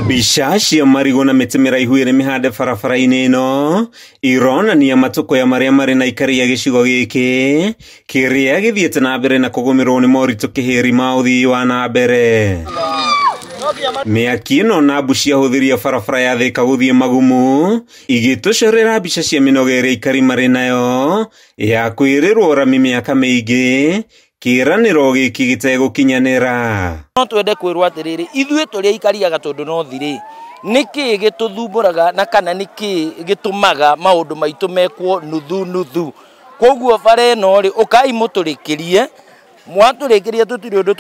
Mbica cia marigo na mĩtĩ mĩraihu ĩrĩ mĩhande barabara-inĩ ĩno ironania matũkũya marĩa marĩ na ikari ya gĩcigo gĩkĩ kĩrĩa gĩthiĩte na mbere na kũgũmĩrwo nĩ moritũ kĩhĩri ma ũthii wa na mbere. Mĩaki ĩno na mbu ciahũthĩria barabara ya Thika gũthiĩ Magumu igĩtũcorera mbica cia mĩnoga ĩrĩa ikari marĩ nayo ya kwĩrĩrwo rami mĩaka mĩingĩ kĩranĩro gĩkĩ gĩtegũkinyanĩra. No twende kwĩrwo atĩrĩrĩ, ithuĩ tũrĩa ikariaga tondũ no thirĩ nĩkĩ gĩtũthumbũraga na kana nĩkĩ gĩtũmaga maũndũ maitũ mekwo nuthu nuthu. Koguo bara ĩno rĩ ũkai mũtũrĩkĩrie, mwatũrĩkĩria tũtirĩ ũndũ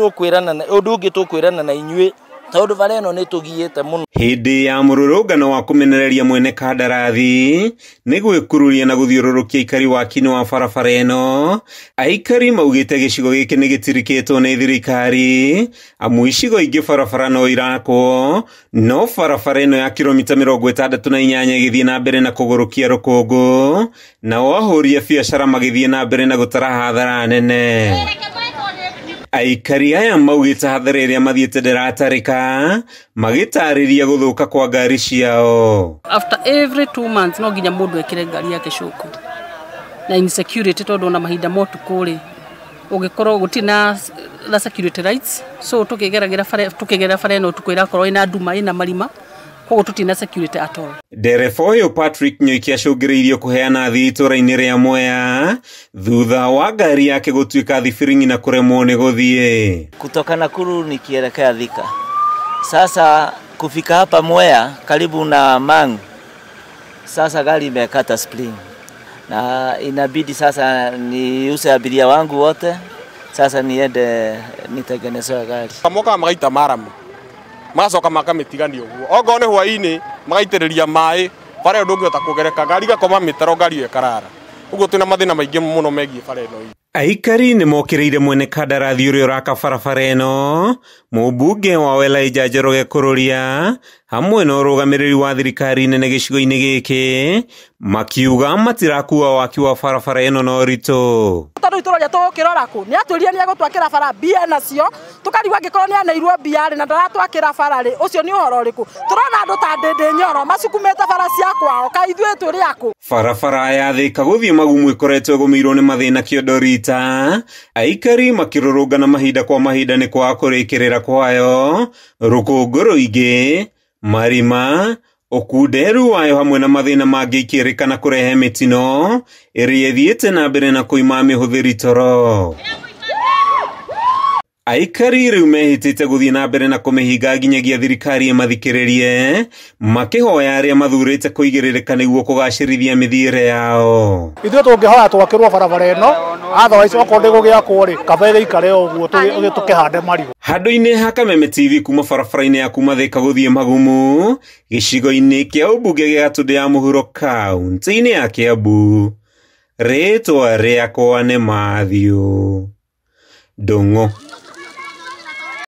ũngĩ tũkwĩrana na inyuĩ tondũ bara ĩno nĩ tũgiĩte mũno. Hĩndĩ ya mũrũrũngano wa kũmenereria mwene kandarathi nĩ gwĩkururia na gũthiũrũrũkia ikari waki-inĩ wa barabara ĩno, aikari maugĩte gĩcigo gĩkĩ nĩ gĩtirikĩtwo nĩ thirikari amu icigo ingĩ barabara no irakwo, no barabara ĩno ya kilomita 68 ĩgĩthiĩ na mbere na kũgũrũkia rũkũngũ, nao ahũri a biacara magĩthiĩ na mbere na gũtara hathara nene. Aikari aya maugĩte hathara ĩrĩa mathiĩte ndĩratarĩka magĩtarĩria gũthũka kwa ngari ciao. After every 2 months no nginya mũndũ ekĩre ngari yake cũkũ na insecurity tondũ na mahinda motukũ rĩ ũgĩkorwo gũtirĩ na security rights, so tũkĩgerera bara ĩno tukũ ĩrakorwo ĩna nduma ĩna marima, koguo tutina security at all. Ndereba ũyũ Patrick Nyoiki acũngĩrĩirio kũheana thii itũra-inĩ rĩa Mwea thutha wa ngari yake gũtuĩka thibiringi na kũremwo nĩ gũthiĩ. Kutoka Nakuru nikielekea Thika. Sasa kufika hapa Mwea karibu na Mangu, sasa gari imekata spring na inabidi sasa niuse abiria wangu wote, sasa niende nitengenezewe gari. Kamoka magaita maramu magacoka makamĩtigania ũguo, ogo nĩ hwaĩ-inĩ magaitĩrĩria maĩ bara ĩyo ndũngĩhota kũgereka, ngari gakoma mĩtaro ngari ĩkarara, ũguo twĩna mathĩna maingĩ mũno megiĩ bara ĩno. Aikari nĩ mokĩrĩire mwene kandarathi ũrĩa ũraka barabara ĩno, mũmbunge wa Elijah Njoroge Kururia hamwe na ũrũgamĩrĩri wa thirikari nene gĩcigo-inĩ gĩkĩ makiuga matirakua waki wa barabara ĩno na ũritũ. Tondũ itũra tũgũkĩrora kũ nĩ atwĩrire nĩ egũtwakĩra bara mbia nacio, tũkarigwo angĩkorwo nĩ aneirwo mbia rĩ na ndaratwakĩra bara rĩ, ũcio nĩ ũhoro ũrĩkũ? Tũrona andũ ta ndĩndĩ nyoro macukumĩte bara cia kwao, ka ithuĩ tũrĩ akũ? Barabara ya Thika gũthiĩ Magumu ĩkoretwo ĩgũmĩirwo nĩ mathĩna kĩondorita, aikari makĩrũrũngana mahinda kwa mahinda nĩ kwaga kũrĩkĩrĩra kwayo, rũkũngũ rũingĩ, marima, ũkunderu wayo hamwe na mathĩna mangĩ ikĩrĩkana kũrehe mĩtino ĩrĩa ĩthiĩte na mbere na kũima mĩhũthĩri toro. Aikari rĩu mehĩtĩte gũthiĩ na mbere na kũmĩhinga nginyagia thirikari ĩmathikĩrĩrie, makĩhoya arĩa mathurĩte kũigĩrĩrĩka nĩguo kũgacĩrithia mĩthiĩre yao. Ithuĩ tũngĩhoya twakĩrwo barabara ĩno, otherwise okorwo ndĩgũgĩakwo rĩ, kaba ĩgĩikare ũguo tũkĩhande marigũ. Handũ-inĩ ha Kameme TV kuma barabara-inĩ ya kuma Thika gũthiĩ Magumu gĩcigo-inĩ kĩa ũmbunge gĩa Gatũndũ ya mũhuro kaunti-inĩ ya Kiambu, rĩtwa rĩakwa nĩ Matthew Ndung'u.